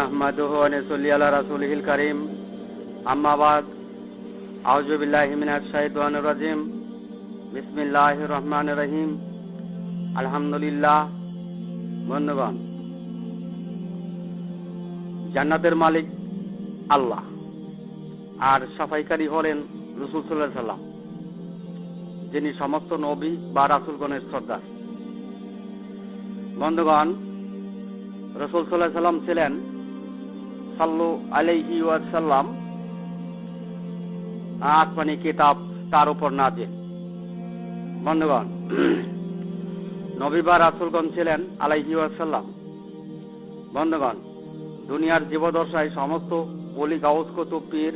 নাহমাদুহু ওয়া নুসাল্লি আলা রাসূলিহিল কারীম আম্মা বাদ আউযু বিল্লাহি মিনাশ শাইতানির রাজীম বিসমিল্লাহির রহমানির রহিম আলহামদুলিল্লাহ। বন্ধুগণ, জান্নাতের মালিক আল্লাহ আর সাফাইকারী হলেন রাসূল সাল্লাল্লাহু আলাইহি ওয়াসাল্লাম, যিনি সমস্ত নবী বা রাসূলগণের সর্দার। বন্ধুগণ, রাসূল সাল্লাল্লাহু আলাইহি ওয়াসাল্লাম ছিলেন সাল্লু আলাইহি ওয়াসাল্লাম আসমানি কিতাব তার উপর নাজিল। বন্ধুগণ, নবী বা রাসূলগণ ছিলেন আলাইহি ওয়াসাল্লাম। বন্ধুগণ, দুনিয়ার জীবদশায় সমস্ত ওলি গাউস কুতুব পীর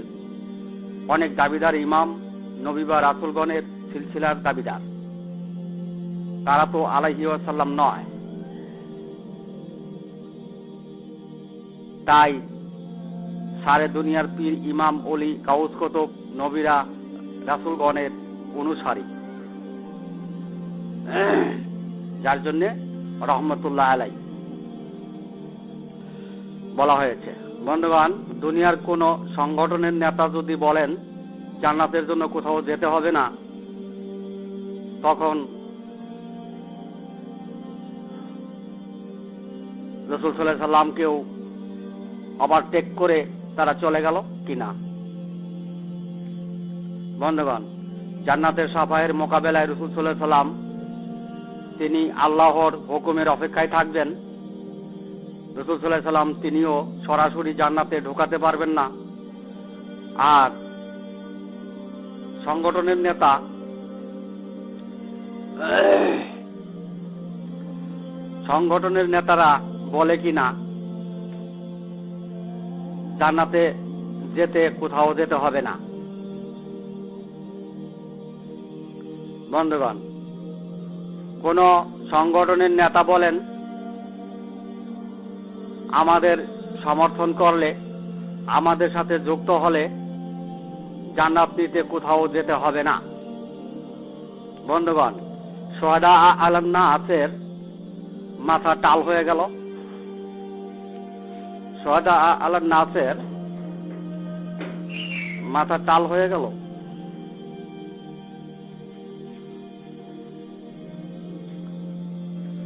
অনেক দাবিদার ইমাম নবী বা রাসূলগণের সিলসিলার দাবিদার, তারা তো আলাইহি ওয়াসাল্লাম নয়। তাই সারে দুনিয়ার পীর ইমাম ওলি গাউস কুতুব নবীরা রাসূলগণের অনুসারী, যার জন্যে রহমতুল্লাহ আলাইহি বলা হয়েছে। বন্ধুগণ, দুনিয়ার কোন সংগঠনের নেতা যদি বলেন জান্নাতের জন্য কোথাও যেতে হবে না, তখন রাসূল সাল্লাল্লাহু আলাইহি ওয়াসাল্লামকেও ওভারটেক করে তারা চলে গেল কিনা? বন্ধুগণ, জান্নাতের সাফায়ের মোকাবেলায় রাসূল সাল্লাল্লাহু আলাইহি ওয়াসাল্লাম তিনি আল্লাহর হুকুমের অপেক্ষায় থাকবেন। রাসূল সাল্লাল্লাহু আলাইহি ওয়াসাল্লাম তিনিও সরাসরি জান্নাতে ঢোকাতে পারবেন না। আর সংগঠনের নেতা নেতারা বলে কিনা জান্নাতে যেতে কোথাও যেতে হবে না। বন্ধুগণ, কোন সংগঠনের নেতা বলেন আমাদের সমর্থন করলে, আমাদের সাথে যুক্ত হলে জান্নাত নিতে কোথাও যেতে হবে না। বন্ধুগণ, শুহাদা আলান নাসের মাথা টাল হয়ে গেল। শুহাদা আলান নাসের মাথা টাল হয়ে গেল।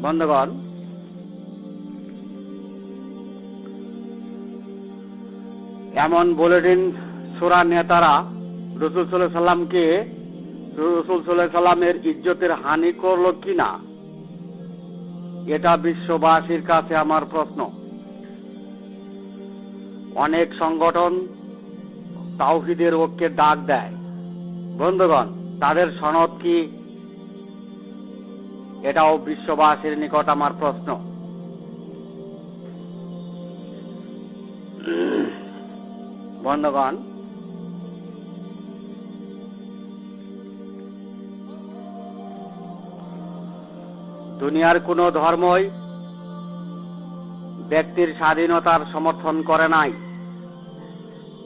বন্ধুগণ, এমন বুলেটিন সূরা নেতারা রাসূল সাল্লাল্লাহু আলাইহি ওয়াসাল্লামকে রাসূল সাল্লাল্লাহু আলাইহি ওয়াসাল্লামের ইজ্জতের হানি করলো কিনা, এটা বিশ্ববাসীর কাছে আমার প্রশ্ন। অনেক সংগঠন তাওহীদের ঐক্যের ডাক দেয়। বন্ধুগণ, তাদের সনদ কি? এটাও বিশ্ববাসীর নিকট আমার প্রশ্ন। বন্ধুগণ, দুনিয়ার কোন ধর্মই ব্যক্তির স্বাধীনতার সমর্থন করে নাই।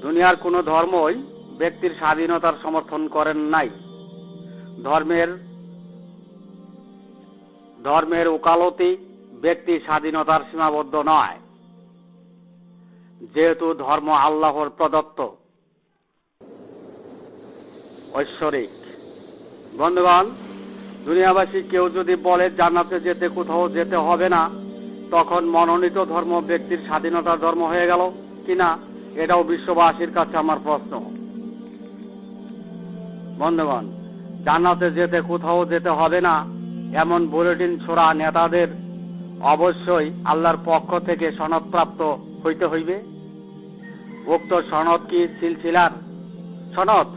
দুনিয়ার কোন ধর্মই ব্যক্তির স্বাধীনতার সমর্থন করেন নাই। ধর্মের ওকালতি ব্যক্তির স্বাধীনতার সীমাবদ্ধ নয়, যেহেতু ধর্ম আল্লাহর প্রদত্ত ঐশ্বরিক। বন্ধুগণ, দুনিয়াবাসী কেউ যদি বলে জান্নাতে যেতে কোথাও যেতে হবে না, তখন মনোনীত ধর্ম ব্যক্তির স্বাধীনতার ধর্ম হয়ে গেল কিনা, এটাও বিশ্ববাসীর কাছে আমার প্রশ্ন। বন্ধুগণ, জান্নাতে যেতে কোথাও যেতে হবে না এমন বুলেটিন ছোড়া নেতাদের অবশ্যই আল্লাহর পক্ষ থেকে সনদপ্রাপ্ত হইতে হইবে। উক্ত সনদ কি সিলসিলার সনদ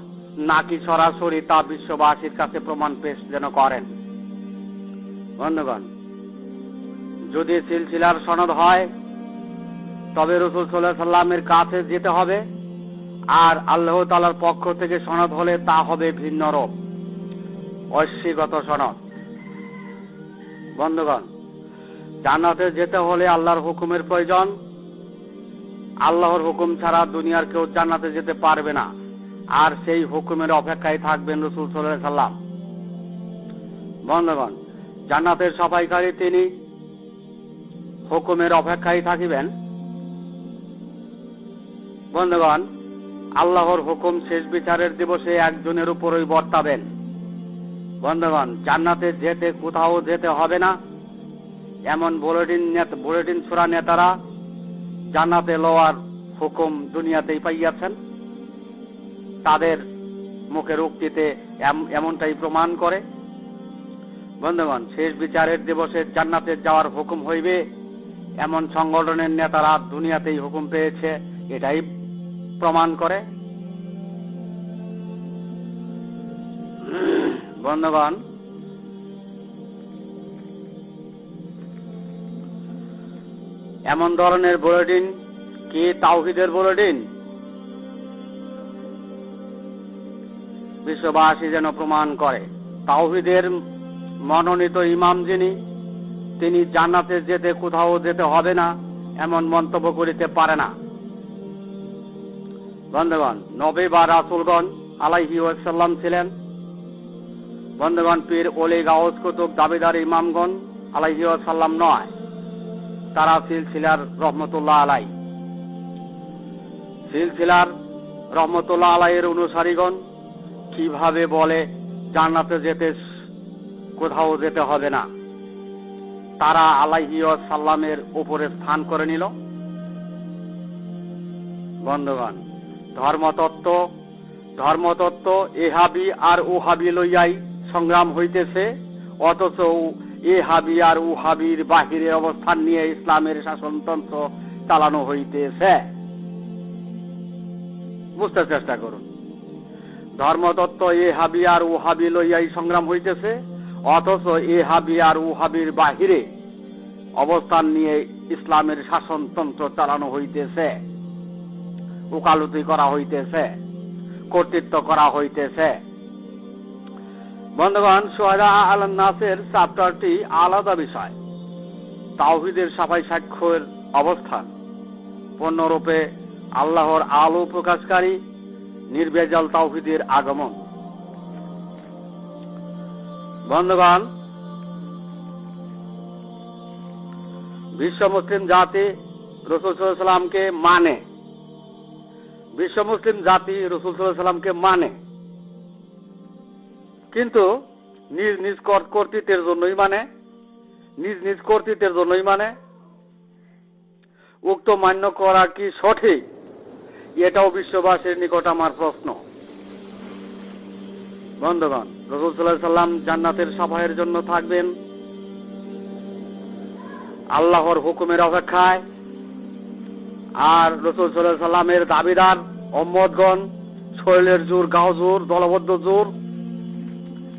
নাকি সরাসরি, তা বিশ্ববাসীর কাছে প্রমাণ পেশ যেন করেন। বন্ধুগণ, যদি সিলসিলার সনদ হয় তবে রাসূল সাল্লাল্লাহু আলাইহি ওয়াসাল্লামের কাছে যেতে হবে, আর আল্লাহ তাআলার পক্ষ থেকে সনদ হলে তা হবে ভিন্ন রূপ, ঐশ্বরিকগত সনদ। বন্ধুগণ, জান্নাতে যেতে হলে আল্লাহর হুকুমের প্রয়োজন। আল্লাহর হুকুম ছাড়া দুনিয়ার কেউ জান্নাতে যেতে পারবে না, আর সেই হুকুমের অপেক্ষায় থাকবেন রাসূল সাল্লাল্লাহু আলাইহি ওয়াসাল্লাম। বন্ধুগণ, জান্নাতের সাফাইকারী তিনি হুকুমের অপেক্ষায় থাকিবেন। বন্ধুগণ, আল্লাহর হুকুম শেষ বিচারের দিবসে একজনের উপরই বর্তাবেন। বন্ধুগণ, জান্নাতে যেতে কোথাও যেতে হবে না এমন বুলেটিন ছোড়া নেতারা জান্নাতে লওয়ার হুকুম দুনিয়াতেই পাইয়াছেন। তাদের মুখের উক্তিতে এমনটাই প্রমাণ করে। বন্ধুগণ, শেষ বিচারের দিবসে জান্নাতে যাওয়ার হুকুম হইবে এমন সংগঠনের নেতারা দুনিয়াতেই হুকুম পেয়েছে, এটাই প্রমাণ করে। বন্ধুগণ, এমন ধরনের বুলেটিন কি তাওহীদের বুলেটিন? বিশ্ববাসী যেন প্রমাণ করে তাওহীদের মনোনীত ইমাম যিনি, তিনি জান্নাতে যেতে কোথাও যেতে হবে না এমন মন্তব্য করিতে পারে না। বন্ধুগণ, নবী বা রাসূলগণ আলাইহি ওয়াসাল্লাম ছিলেন। বন্ধুগণ, পীর ওলি গাউস কুতুব দাবিদার ইমামগণ আলাইহি ওয়াসাল্লাম নয়, তারা সিলসিলার রহমতুল্লাহ আলাই। সিলসিলার রহমতুল্লাহ আলাইয়ের অনুসারীগণ কিভাবে বলে জান্নাতে যেতে কোথাও যেতে হবে না? তারা আলাইহি ওয়াসাল্লামের উপরে স্থান করে নিল। বন্ধুগণ, ধর্মতত্ত্ব এহাবি আর উহাবি লইয়াই সংগ্রাম হইতেছে, অথচ এহাবি আর উহাবির বাহিরে অবস্থান নিয়ে ইসলামের শাসনতন্ত্র চালানো হইতেছে। বুঝতে চেষ্টা করুন। ধর্মতত্ত্ব এহাবি আর উহাবি লইয়াই সংগ্রাম হইতেছে, অথচ এহাবি আর উহাবির বাহিরে অবস্থান নিয়ে ইসলামের শাসনতন্ত্র চালানো হইতেছে, উকালতি করা হইতেছে, কর্তৃত্ব করা হইতেছে। বন্ধুগণ, শুহাদা আলান নাসের চ্যাপ্টারটি আলাদা বিষয়। তাওহীদের সাফাই সাক্ষ্যের অবস্থান পূর্ণরূপে আল্লাহর আলো প্রকাশকারী নির্ভেজাল তাওহীদের আগমন। বন্ধুগণ, বিশ্ব মুসলিম জাতি রাসূল সাল্লাল্লাহু আলাইহি ওয়াসাল্লামকে মানে, বিশ্ব মুসলিম জাতি রাসূল সাল্লাল্লাহু আলাইহি ওয়াসাল্লামকে মানে, কিন্তু নিজ নিজ কর্তৃত্বের জন্যই মানে, নিজ নিজ কর্তৃত্বের জন্যই মানে। উক্ত মান্য করা কি সঠিক? এটাও বিশ্ববাসীর নিকট আমার প্রশ্ন। বন্ধুগণ, রাসূল সাল্লাল্লাহু আলাইহি ওয়াসাল্লাম জান্নাতের সাফাইয়ের জন্য থাকবেন আল্লাহর হুকুমের অপেক্ষায়, আর রাসূল সাল্লাল্লাহু আলাইহি ওয়াসাল্লামের দাবিদার উম্মতগণ শরীরের জোর, গাও জোর, দলবদ্ধ জোর,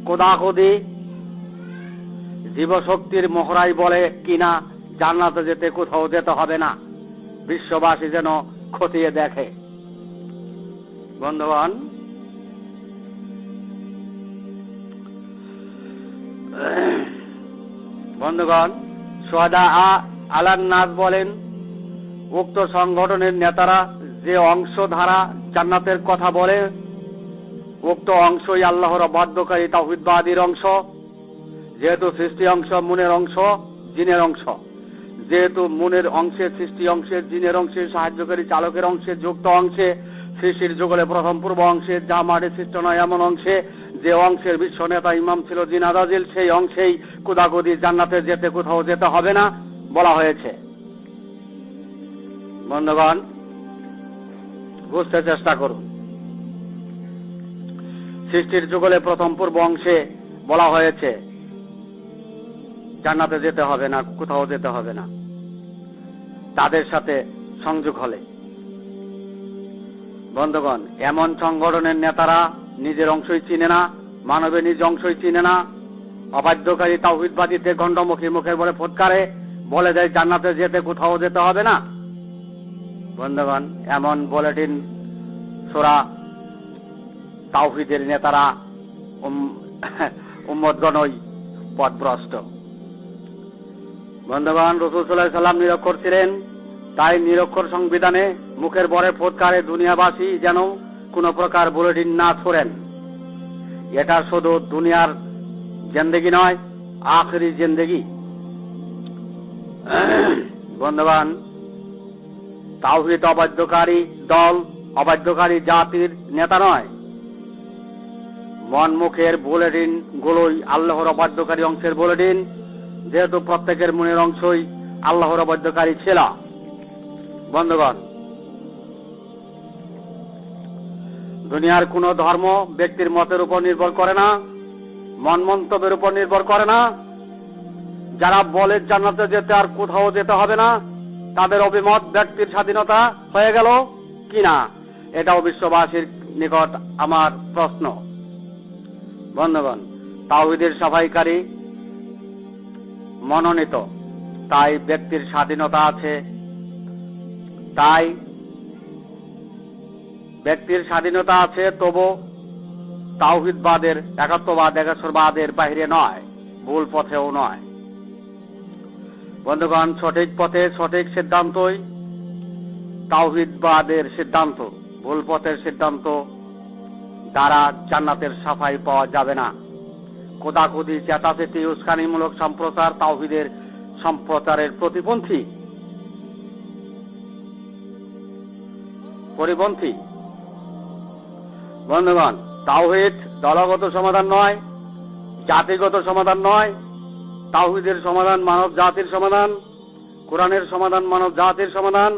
কোদাকুদি জীবশক্তির মহড়াই বলে কিনা জান্নাতে যেতে কোথাও যেতে হবে না, বিশ্ববাসী যেন খতিয়ে দেখে। বন্ধুগণ, শুহাদা আলান নাস বলেন, উক্ত সংগঠনের নেতারা যে অংশ ধারা জান্নাতের কথা বলে, উক্ত অংশই আল্লাহর বাধ্যকারী তাওহীদবাদীর অংশ। যেহেতু সৃষ্টি অংশ মনের অংশ, জিনের অংশ, যেহেতু মনের অংশে, সৃষ্টি অংশে, জিনের অংশে, সাহায্যকারী চালকের অংশে, যুক্ত অংশে, সৃষ্টির যুগলে প্রথম পূর্ব অংশে, যা মাঠে সৃষ্ট নয় এমন অংশে, যে অংশের বিশ্ব নেতা ইমাম ছিল জিন আযাজিল, সেই অংশেই কুদাকুদি জান্নাতে যেতে কোথাও যেতে হবে না বলা হয়েছে। বন্ধুগণ, বুঝতে চেষ্টা করুন। সৃষ্টির যুগলে প্রথম পূর্ব অংশে বলা হয়েছে জান্নাতে যেতে হবে না, কোথাও যেতে হবে না তাদের সাথে সংযোগ হলে। বন্ধুগণ, এমন সংগঠনের নেতারা নিজের অংশই চিনে না, মানবের নিজ অংশই চিনে না, অবাধ্যকারী তাওহীদবাদীদের গণ্ডমুখী মুখের বলে ফটকারে বলে দেয় জান্নাতে যেতে কোথাও যেতে হবে না। বন্ধুগণ, এমন বুলেটিন ছোড়া তাওহীদের নেতারা উম্মতগণই পথভ্রষ্ট। বন্ধুগণ, রাসূল সাল্লাল্লাহু আলাইহি ওয়াসাল্লাম নিরক্ষর ছিলেন, তাই নিরক্ষর সংবিধানে মুখের বরে ফটকারে দুনিয়াবাসী যেন কোনো প্রকার বুলেটিন না ছোড়েন। এটা শুধু দুনিয়ার জিন্দেগি নয়, আখিরি জিন্দেগি। বন্ধুগণ, তাওহীদ অবাধ্যকারী দল, অবাধ্যকারী জাতির নেতা নয়। মন মুখের বুলেটিন গুলোই আল্লাহর অবাধ্যকারী অংশের বুলেটিন, যেহেতু প্রত্যেকের মনের অংশই আল্লাহর অবাধ্যকারী ছিল। বন্ধুগণ, দুনিয়ার কোন ধর্ম ব্যক্তির মতের উপর নির্ভর করে না, মন মন্তব্যের উপর নির্ভর করে না। যারা বলে জান্নাতে যেতে আর কোথাও যেতে হবে না, তাদের অভিমত ব্যক্তির স্বাধীনতা হয়ে গেল কিনা, এটাও বিশ্ববাসীর নিকট আমার প্রশ্ন। বন্ধুগণ, তাওহীদের সাফাইকারী মনোনীত, তাই ব্যক্তির স্বাধীনতা আছে, তাই ব্যক্তির স্বাধীনতা আছে, তবু তাওহীদবাদের, একাত্মবাদ, একাশ্বরবাদের বাইরে নয়, ভুল পথেও নয়। বন্ধুগণ, সঠিক পথে সঠিক সিদ্ধান্তই তাওহীদবাদের সিদ্ধান্ত। ভুল পথের সিদ্ধান্ত দ্বারা জান্নাতের সাফাই পাওয়া যাবে না। কোদাকুদি, চেতাচেতি, উস্কানিমূলক সম্প্রচার তাওহীদের সম্প্রচারের পরিপন্থী। বন্ধুগণ, তাওহীদ দলগত সমাধান নয়, জাতিগত সমাধান নয়। তাওহীদের সমাধান মানব জাতির সমাধান, কোরআনের সমাধান মানব জাতির সমাধান।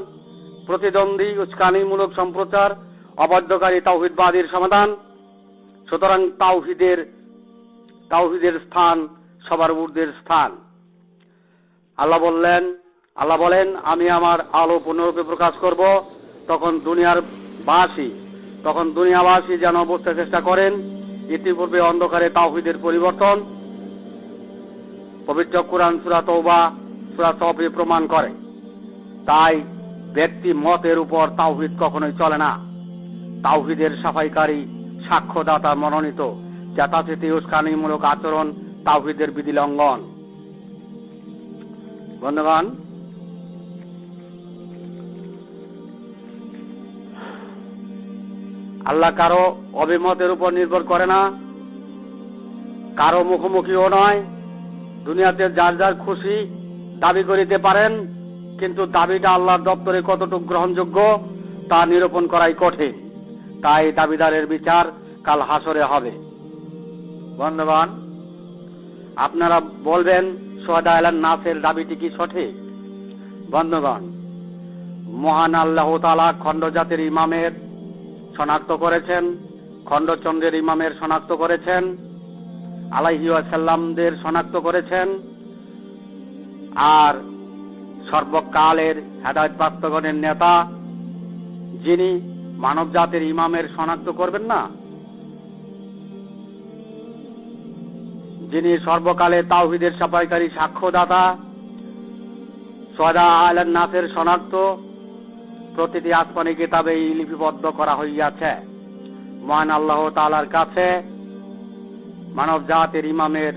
প্রতিদ্বন্দ্বী, উস্কানিমূলক সম্প্রচার, অবাধ্যকারী তাওহীদবাদীর সমাধান। সুতরাং তাওহীদের স্থান সবার ঊর্ধ্বের স্থান। আল্লাহ বলেন, আমি আমার আলো পূর্ণরূপে প্রকাশ করব, তখন দুনিয়াবাসী যেন বুঝতে চেষ্টা করেন ইতিপূর্বে অন্ধকারে তাওহীদের পরিবর্তন। পবিত্র কোরআন সূরা তওবা, সূরা সফে প্রমাণ করে। তাই ব্যক্তি মতের উপর তাওহীদ কখনোই চলে না। তাওহীদের সাফাইকারী সাক্ষ্যদাতা মনোনীত, চেতাচেতি, উস্কানিমূলক আচরণ তাওহীদের বিধি লঙ্ঘন। বন্ধুগণ, আল্লাহ কারো অভিমতের উপর নির্ভর করে না, কারো মুখোমুখিও নয়। দুনিয়াতে যার যার খুশি দাবি করিতে পারেন, কিন্তু দাবিটা আল্লাহর দপ্তরে কতটুকু গ্রহণযোগ্য তা নিরূপণ করাই কঠিন। তাই দাবিদারের বিচার কাল হাসরে হবে। বন্ধুগণ, আপনারা বলবেন শুহাদা আলান নাসের দাবিটি কি সঠিক? বন্ধুগণ, মহান আল্লাহ তাআলা খণ্ডজাতির ইমামের শনাক্ত করেছেন, খণ্ডচন্দ্রের ইমামের শনাক্ত করেছেন, আলাইহি ওয়াসাল্লামদের শনাক্ত করেছেন, আর সর্বকালের হেদায়েতপ্রাপ্তগণের নেতা যিনি মানব জাতির ইমামের শনাক্ত করবেন না, যিনি সর্বকালে তাওহীদের সাফাইকারী সাক্ষ্যদাতা, শুহাদা আলান নাসের শনাক্ত প্রতিটি আসমানি কিতাবেই লিপিবদ্ধ করা হইয়াছে। মহান আল্লাহ তাআলার কাছে মানব জাতির ইমামের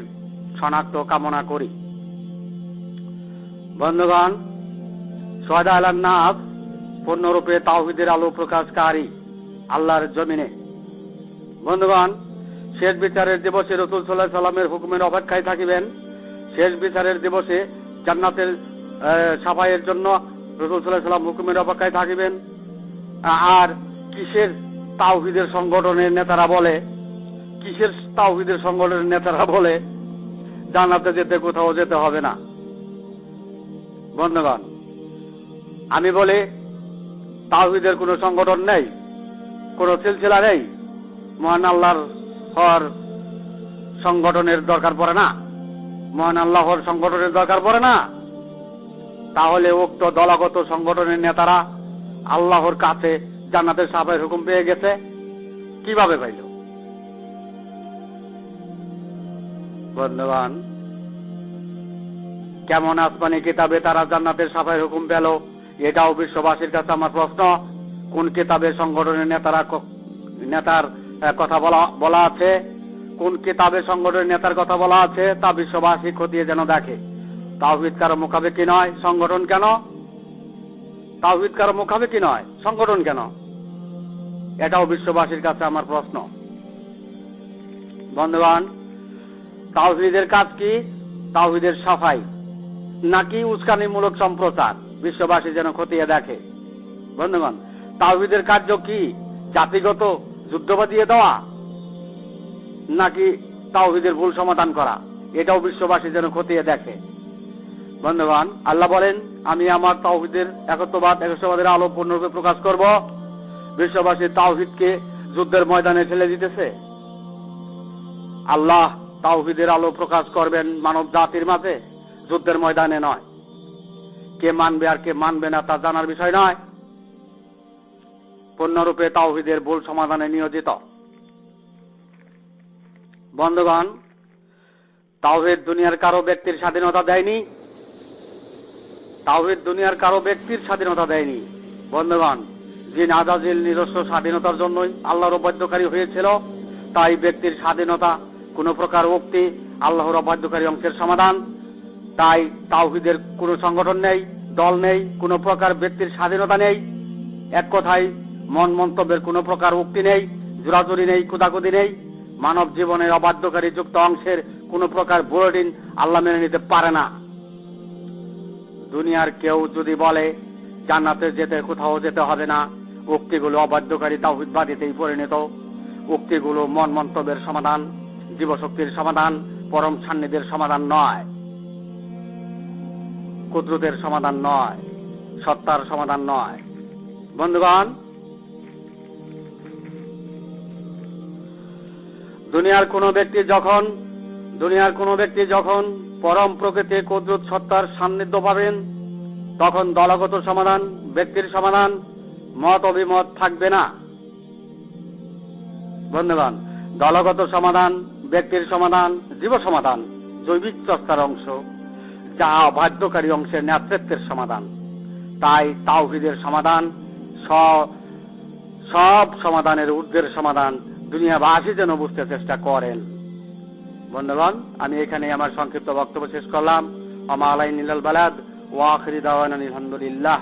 শনাক্ত কামনা করি। বন্ধুগণ, শুহাদা আলান নাস পূর্ণরূপে তাওহীদের আলো প্রকাশকারী আল্লাহর জমিনে। বন্ধুগণ, শেষ বিচারের দিবসে রাসূল সাল্লাল্লাহু আলাইহি সাল্লামের হুকুমের অপেক্ষায় থাকিবেন। শেষ বিচারের দিবসে জান্নাতের সাফাইয়ের জন্য রাসূল সাল্লাল্লাহু আলাইহি সাল্লাম হুকুমের অপেক্ষায় থাকিবেন। আর কিসের তাওহীদের সংগঠনের নেতারা বলে জান্নাতে যেতে কোথাও যেতে হবে না? বন্ধুগণ, আমি বলি তাওহীদের কোনো সংগঠন নেই, কোনো সিলসিলা নেই। মহান আল্লাহর সংগঠনের দরকার পড়ে না, মহান আল্লাহর সংগঠনের দরকার পড়ে না। তাহলে উক্ত দলগত সংগঠনের নেতারা আল্লাহর কাছে জান্নাতের সাফাইয়ের হুকুম পেয়ে গেছে কিভাবে পাইল? বন্ধুগণ, কেমন আসমানি কিতাবে তারা জান্নাতের সাফাইয়ের হুকুম পেল? এটাও বিশ্ববাসীর কাছে আমার প্রশ্ন। কোন কিতাবে সংগঠনের নেতার কথা বলা আছে, কোন কিতাবে সংগঠনের নেতার কথা বলা আছে তা বিশ্ববাসী খতিয়ে যেন দেখে। তাওহীদ কারো মুখাপেক্ষী নয়, সংগঠন কেন? তাওহীদ কারো মুখাপেক্ষী নয়, সংগঠন কেন? এটাও বিশ্ববাসীর কাছে আমার প্রশ্ন। বন্ধুগণ, তাওহীদের কাজ কি? তাওহীদের সাফাই নাকি উস্কানিমূলক সম্প্রচার? বিশ্ববাসী যেন খতিয়ে দেখে। বন্ধুগণ, তাওহীদের কার্য কি? জাতিগত যুদ্ধ বাঁধিয়ে দেওয়া, নাকি তাওহীদের ভুল সমাধান করা? এটাও বিশ্ববাসী যেন খতিয়ে দেখে। বন্ধুগণ, আল্লাহ বলেন, আমি আমার তাওহীদের একত্ববাদের আলো পূর্ণরূপে প্রকাশ করব। বিশ্ববাসী তাওহীদকে যুদ্ধের ময়দানে ঠেলে দিতেছে। আল্লাহ তাওহীদের আলো প্রকাশ করবেন মানব জাতির মাঝে, যুদ্ধের ময়দানে নয়। কে মানবে আর কে মানবে না তা জানার বিষয় নয়, পূর্ণরূপে তাওহীদের ভুল সমাধানে নিয়োজিত। বন্ধুগণ, তাওহীদ দুনিয়ার কারো ব্যক্তির স্বাধীনতা দেয়নি। তাওহীদ দুনিয়ার কারো ব্যক্তির স্বাধীনতা দেয়নি। বন্ধুগণ, জিন আজাজিল নিজস্ব স্বাধীনতার জন্যই আল্লাহর অবাধ্যকারী হয়েছিল। তাই ব্যক্তির স্বাধীনতা, কোন প্রকার উক্তি আল্লাহর অবাধ্যকারী অংশের সমাধান। তাই তাওহীদের কোনো সংগঠন নেই, দল নেই, কোন প্রকার ব্যক্তির স্বাধীনতা নেই। এক কথায় মন মন্তব্যের কোন প্রকার উক্তি নেই, জোরাজুরি নেই, কুদাকুদি নেই। মানব জীবনের অবাধ্যকারী যুক্ত অংশের কোন প্রকার বুলেটিন আল্লাহ মেনে নিতে পারে না। দুনিয়ার কেউ যদি বলে জান্নাতে যেতে কোথাও যেতে হবে না, উক্তিগুলো অবাধ্যকারী তাওহীদবাদীতেই পরিণত। উক্তিগুলো মন মন্তব্যের সমাধান, জীবশক্তির সমাধান, পরম সান্নিধ্যের সমাধান নয়, কুদরতের সমাধান নয়, সত্তার সমাধান নয়। বন্ধুগণ, দুনিয়ার কোন ব্যক্তি যখন পরম প্রকৃতি কুদরত সত্তার সান্নিধ্য পাবেন, তখন দলগত সমাধান, ব্যক্তির সমাধান, মত অভিমত থাকবে না। বন্ধুগণ, দলগত সমাধান, ব্যক্তির সমাধান, জীব সমাধান জৈবিক চর্চার অংশ, যা অবাধ্যকারী অংশের নেতৃত্বের সমাধান। তাই তাওহীদের সমাধান সব সমাধানের ঊর্ধ্বের সমাধান দুনিয়াবাসী যেন বুঝতে চেষ্টা করেন। বন্ধুগণ, আমি এখানে আমার সংক্ষিপ্ত বক্তব্য শেষ করলাম। ওয়া মা আলাইনা ইল্লাল বালাগ ওয়া আখিরু দাওয়ানা আলহামদুলিল্লাহ।